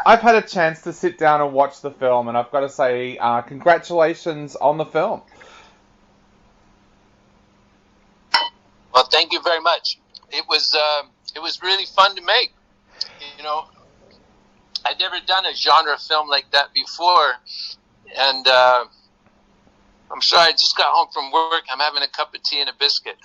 I've had a chance to sit down and watch the film, and I've got to say, congratulations on the film. Well, thank you very much. It was really fun to make. You know, I'd never done a genre film like that before, and I'm sorry, I just got home from work. I'm having a cup of tea and a biscuit.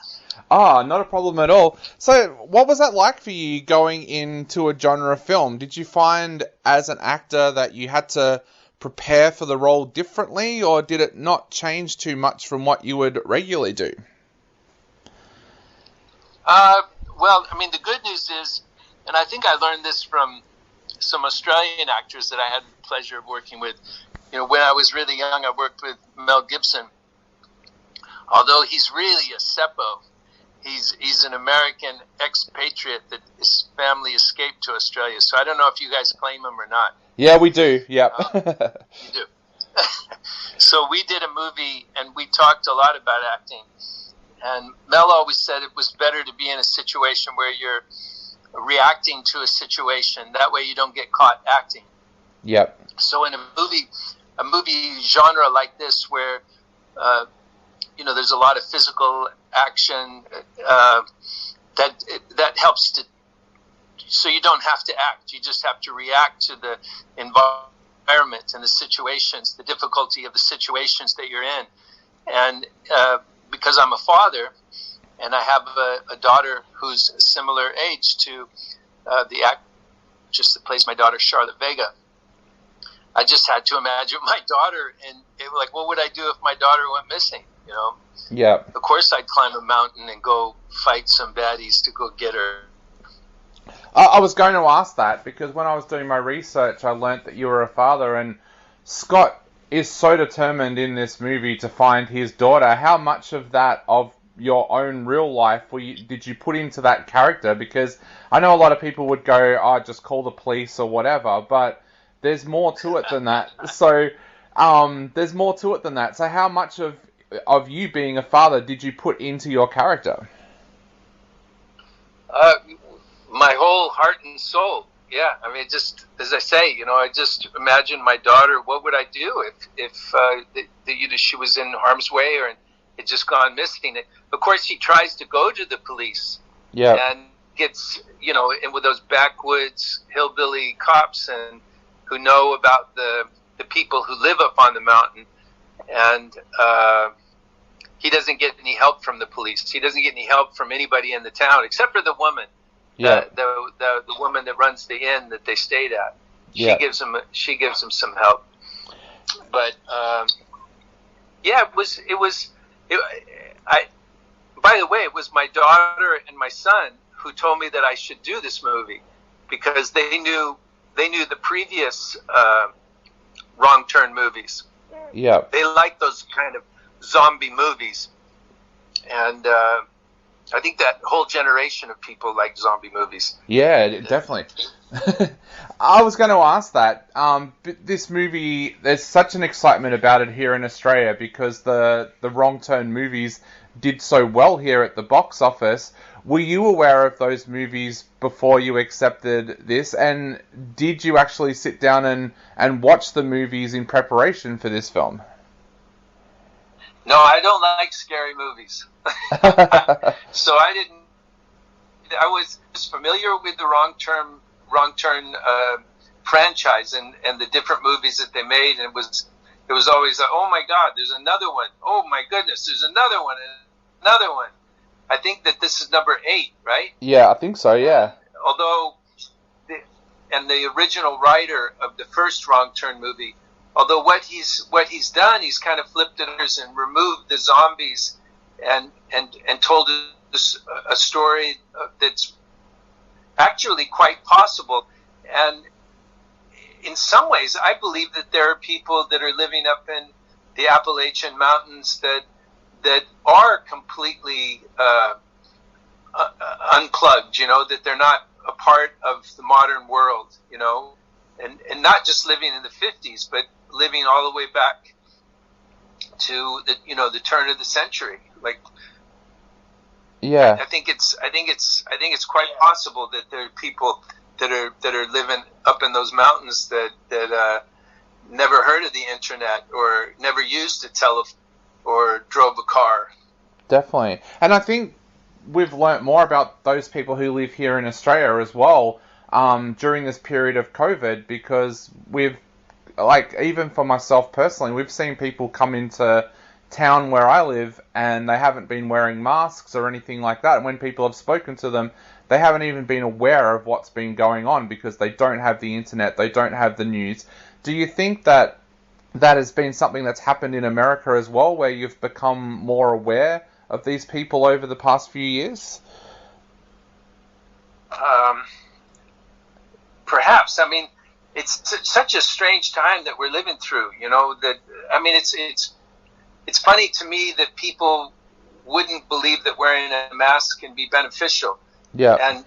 Ah, not a problem at all. So, what was that like for you going into a genre film? Did you find, as an actor, that you had to prepare for the role differently, or did it not change too much from what you would regularly do? Well, I mean, the good news is, and I think I learned this from some Australian actors that I had the pleasure of working with. You know, when I was really young, I worked with Mel Gibson. Although he's really a Seppo, he's an American expatriate that his family escaped to Australia. So I don't know if you guys claim him or not. Yeah, we do. Yeah. You do. So we did a movie, and we talked a lot about acting. And Mel always said it was better to be in a situation where you're reacting to a situation. That way you don't get caught acting. Yep. So in a movie genre like this, where you know, there's a lot of physical action, that helps to. So you don't have to act; you just have to react to the environment and the situations, the difficulty of the situations that you're in. And because I'm a father, and I have a daughter who's a similar age to the actress that plays my daughter, Charlotte Vega, I just had to imagine my daughter, and like, what would I do if my daughter went missing? You know? Yeah. Of course, I'd climb a mountain and go fight some baddies to go get her. I was going to ask that because when I was doing my research, I learnt that you were a father, and Scott is so determined in this movie to find his daughter. How much of that, of your own real life, did you put into that character? Because I know a lot of people would go, oh, just call the police or whatever, but there's more to it than that. So, there's more to it than that. So how much of you being a father did you put into your character? My whole heart and soul. Yeah, I mean, just as I say, you know, I just imagine my daughter. What would I do if she was in harm's way or had just gone missing? Of course, she tries to go to the police. Yeah. And gets, you know, in with those backwoods hillbilly cops and who know about the people who live up on the mountain, and he doesn't get any help from the police. He doesn't get any help from anybody in the town except for the woman. Yeah. The woman that runs the inn that they stayed at. Yeah. She gives him some help. But yeah, by the way, it was my daughter and my son who told me that I should do this movie because they knew the previous Wrong Turn movies. Yeah. They like those kind of zombie movies. And I think that whole generation of people like zombie movies. Yeah, definitely. I was going to ask that. This movie, there's such an excitement about it here in Australia because the Wrong Turn movies did so well here at the box office. Were you aware of those movies before you accepted this? And did you actually sit down and watch the movies in preparation for this film? No, I don't like scary movies. So I was familiar with the Wrong Turn franchise and the different movies that they made, and it was always like, oh my God, there's another one. Oh my goodness, there's another one and another one. I think that this is number 8, right? Yeah, I think so. Yeah. Although, the original writer of the first Wrong Turn movie, although what he's done, he's kind of flipped it and removed the zombies and told a story that's actually quite possible. And in some ways, I believe that there are people that are living up in the Appalachian Mountains that are completely unplugged, you know, that they're not a part of the modern world, you know, and not just living in the 50s, but living all the way back to the turn of the century. Like, yeah, I think it's quite possible that there are people that are living up in those mountains that never heard of the internet or never used a telephone or drove a car. Definitely. And I think we've learnt more about those people who live here in Australia as well during this period of COVID, because we've, like, even for myself personally, we've seen people come into town where I live and they haven't been wearing masks or anything like that. And when people have spoken to them, they haven't even been aware of what's been going on because they don't have the internet, they don't have the news. Do you think that has been something that's happened in America as well, where you've become more aware of these people over the past few years? Perhaps. I mean, it's such a strange time that we're living through. It's funny to me that people wouldn't believe that wearing a mask can be beneficial. Yeah. And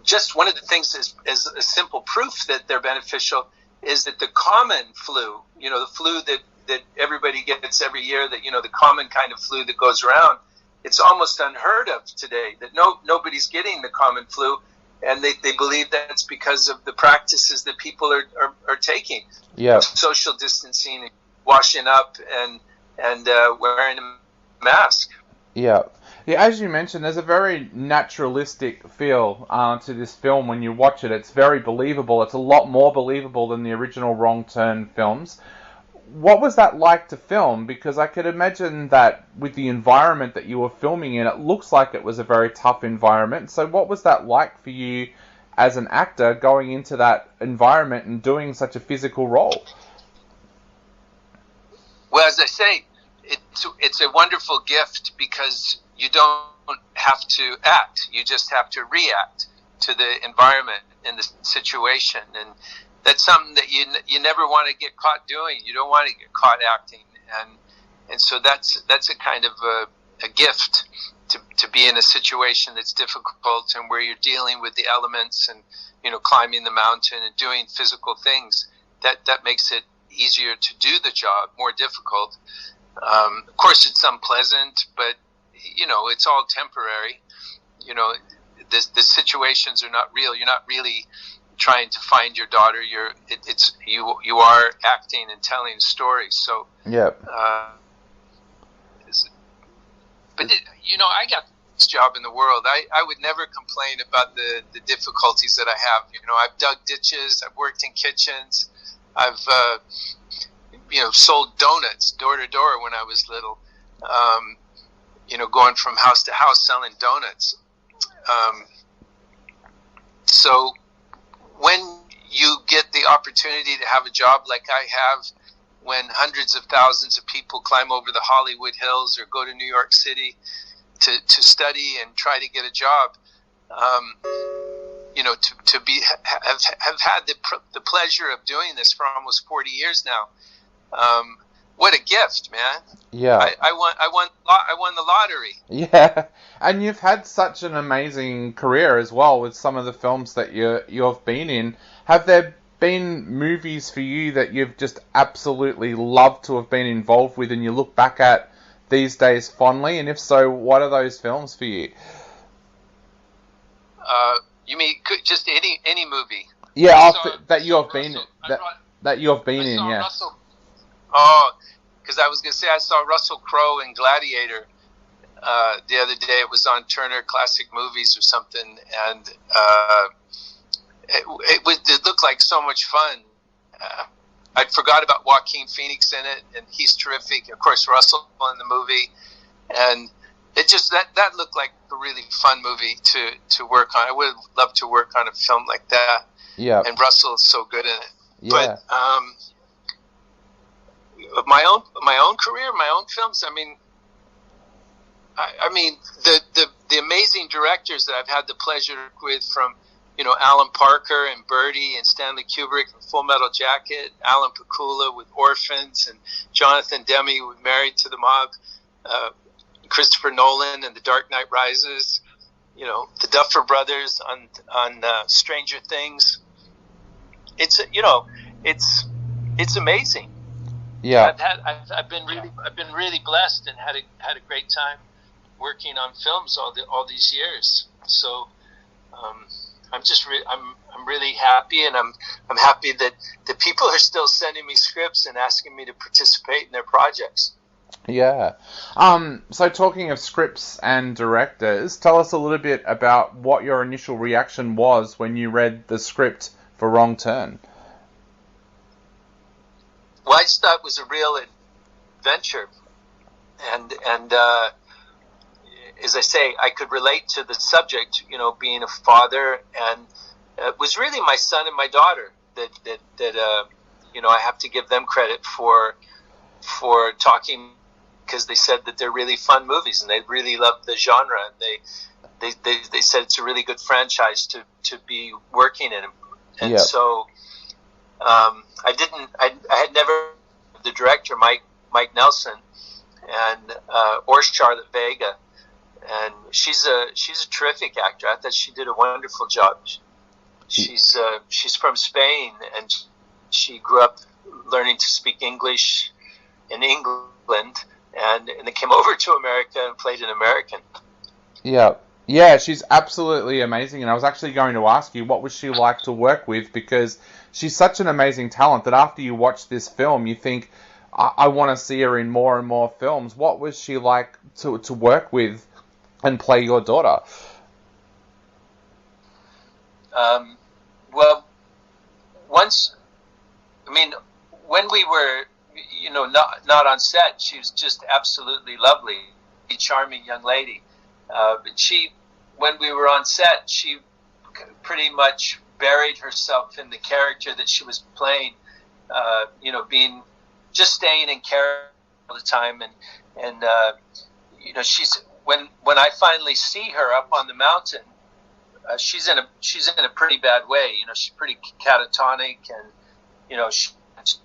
just one of the things is a simple proof that they're beneficial is that the common flu, the flu that everybody gets every year, that, the common kind of flu that goes around, it's almost unheard of today, that nobody's getting the common flu. And they believe that's because of the practices that people are taking. Yeah. Social distancing, washing up, and wearing a mask. Yeah. Yeah, as you mentioned, there's a very naturalistic feel to this film when you watch it. It's very believable. It's a lot more believable than the original Wrong Turn films. What was that like to film? Because I could imagine that with the environment that you were filming in, it looks like it was a very tough environment. So what was that like for you as an actor going into that environment and doing such a physical role? Well, as I say, it's a wonderful gift because you don't have to act. You just have to react to the environment and the situation. And that's something that you never want to get caught doing. You don't want to get caught acting, and so that's a kind of a gift to be in a situation that's difficult and where you're dealing with the elements and climbing the mountain and doing physical things. That makes it easier to do the job, more difficult. Of course, it's unpleasant, but it's all temporary. The situations are not real. You're not really trying to find your daughter. You are acting and telling stories. So yeah. I got this job in the world. I would never complain about the difficulties that I have. I've dug ditches. I've worked in kitchens. I've sold donuts door to door when I was little. Going from house to house selling donuts. So when you get the opportunity to have a job like I have, when hundreds of thousands of people climb over the Hollywood Hills or go to New York City to study and try to get a job, have had the pleasure of doing this for almost 40 years now. What a gift, man! Yeah, I won the lottery. Yeah, and you've had such an amazing career as well with some of the films that you've been in. Have there been movies for you that you've just absolutely loved to have been involved with, and you look back at these days fondly? And if so, what are those films for you? You mean just any movie? Yeah, that you have been in. Yeah. Russell. Oh, because I was going to say I saw Russell Crowe in Gladiator the other day. It was on Turner Classic Movies or something, and it looked like so much fun. I forgot about Joaquin Phoenix in it, and he's terrific. Of course, Russell in the movie, and it just that looked like a really fun movie to work on. I would love to work on a film like that. Yeah, and Russell is so good in it. Yeah. But my own career, my own films. I mean, the amazing directors that I've had the pleasure with, from Alan Parker and Birdie and Stanley Kubrick and Full Metal Jacket, Alan Pakula with Orphans, and Jonathan Demme with Married to the Mob, Christopher Nolan and The Dark Knight Rises, the Duffer Brothers on Stranger Things. It's amazing. Yeah, I've been really blessed and had a great time working on films all these years. So I'm really happy, and I'm happy that the people are still sending me scripts and asking me to participate in their projects. Yeah. So talking of scripts and directors, tell us a little bit about what your initial reaction was when you read the script for Wrong Turn. Well, I just thought it was a real adventure, and as I say, I could relate to the subject, being a father, and it was really my son and my daughter that I have to give them credit for talking, because they said that they're really fun movies and they really love the genre, and they said it's a really good franchise to be working in, and Yep. so I had never the director Mike Nelson and or Charlotte Vega. And she's a terrific actor. I thought she did a wonderful job. She's from Spain, and she grew up learning to speak English in England, and then came over to America and played an American. Yeah, she's absolutely amazing. And I was actually going to ask you, what was she like to work with? Because she's such an amazing talent that after you watch this film, you think, I want to see her in more and more films. What was she like to work with and play your daughter? Well, when we were, not on set, she was just absolutely lovely, a charming young lady. But when we were on set, she pretty much buried herself in the character that she was playing, just staying in character all the time, and she's when I finally see her up on the mountain, she's in a pretty bad way. She's pretty catatonic, and she has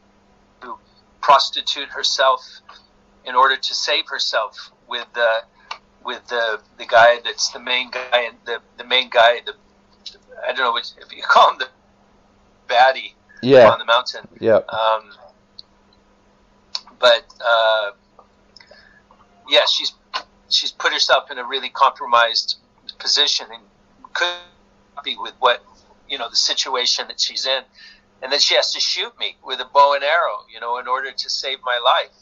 to prostitute herself in order to save herself with the guy that's the main guy, and the main guy, I don't know if you call him the baddie on the mountain. Yeah. She's put herself in a really compromised position and couldn't be with what the situation that she's in, and then she has to shoot me with a bow and arrow, in order to save my life.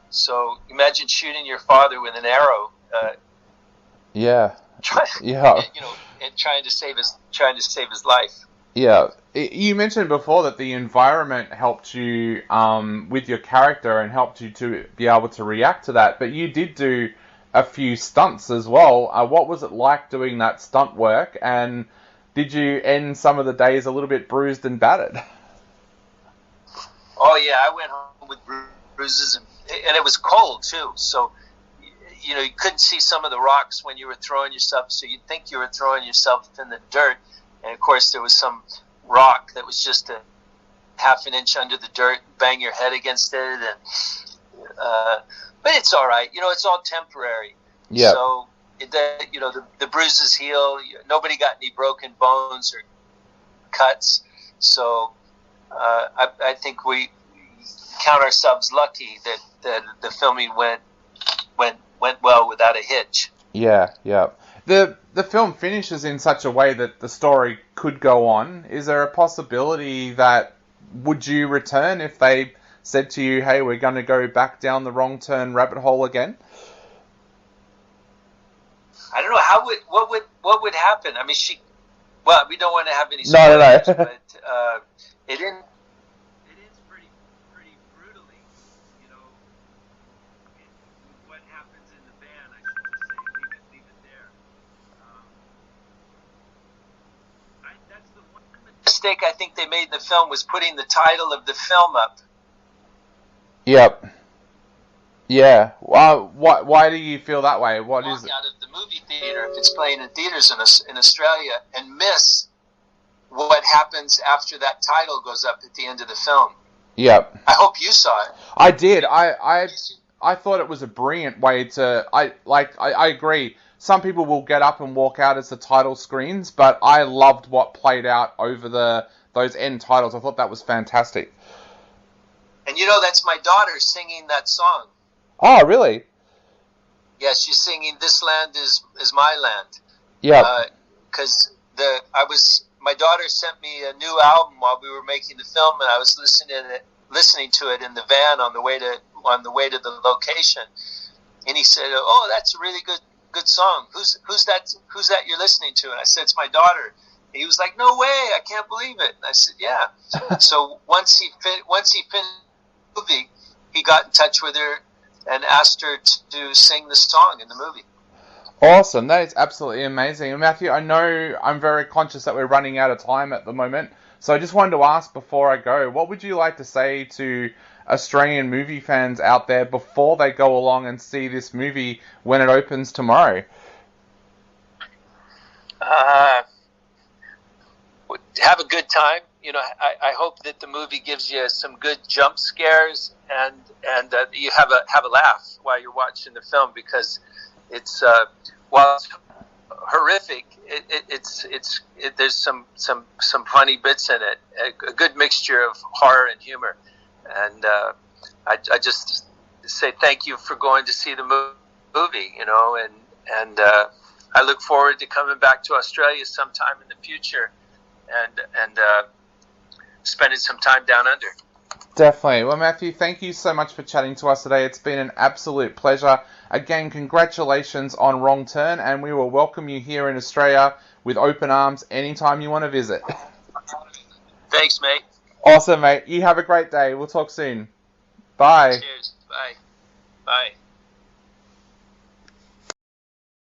So imagine shooting your father with an arrow. And trying to save his life. Yeah, you mentioned before that the environment helped you with your character and helped you to be able to react to that. But you did do a few stunts as well. What was it like doing that stunt work? And did you end some of the days a little bit bruised and battered? Oh yeah, I went home with bruises, and it was cold too. So you couldn't see some of the rocks when you were throwing yourself. So you'd think you were throwing yourself in the dirt. And of course, there was some rock that was just a half an inch under the dirt. Bang your head against it, and but it's all right. It's all temporary. Yeah. So the bruises heal. Nobody got any broken bones or cuts. So I think we count ourselves lucky that the filming went well without a hitch. Yeah. The film finishes in such a way that the story could go on. Is there a possibility that would you return if they said to you, "Hey, we're going to go back down the Wrong Turn rabbit hole again"? I don't know what would happen. I mean, we don't want to have any spoilers, No. But it is pretty brutally, what happens in the van. I should just say, leave it there. That's the one mistake I think they made in the film, was putting the title of the film up. Yep. Yeah. Why do you feel that way? What is it? Out of the movie theater, if it's playing in theaters in Australia, and miss what happens after that title goes up at the end of the film. Yep. I hope you saw it. I did. I thought it was a brilliant way to. I agree. Some people will get up and walk out as the title screens, but I loved what played out over those end titles. I thought that was fantastic. And that's my daughter singing that song. Oh, really? Yeah, she's singing "This Land is My Land." Yeah. Because my daughter sent me a new album while we were making the film, and I was listening to it in the van on the way to the location. And he said, "Oh, that's a really good song. Who's that you're listening to?" And I said, "It's my daughter." And he was like, "No way! I can't believe it." And I said, "Yeah." So once he finished the movie, he got in touch with her and asked her to sing the song in the movie. Awesome. That is absolutely amazing. And Matthew, I know I'm very conscious that we're running out of time at the moment, so I just wanted to ask before I go, what would you like to say to Australian movie fans out there before they go along and see this movie when it opens tomorrow? Have a good time. You know, I hope that the movie gives you some good jump scares and you have a laugh while you're watching the film, because it's while it's horrific, there's some funny bits in it, a good mixture of horror and humor, and I just say thank you for going to see the movie, you know, and I look forward to coming back to Australia sometime in the future and spending some time down under. Definitely. Well, Matthew, thank you so much for chatting to us today. It's been an absolute pleasure. Again, congratulations on Wrong Turn, and we will welcome you here in Australia with open arms anytime you want to visit. Thanks, mate. Awesome, mate. You have a great day. We'll talk soon. Bye. Cheers. Bye. Bye.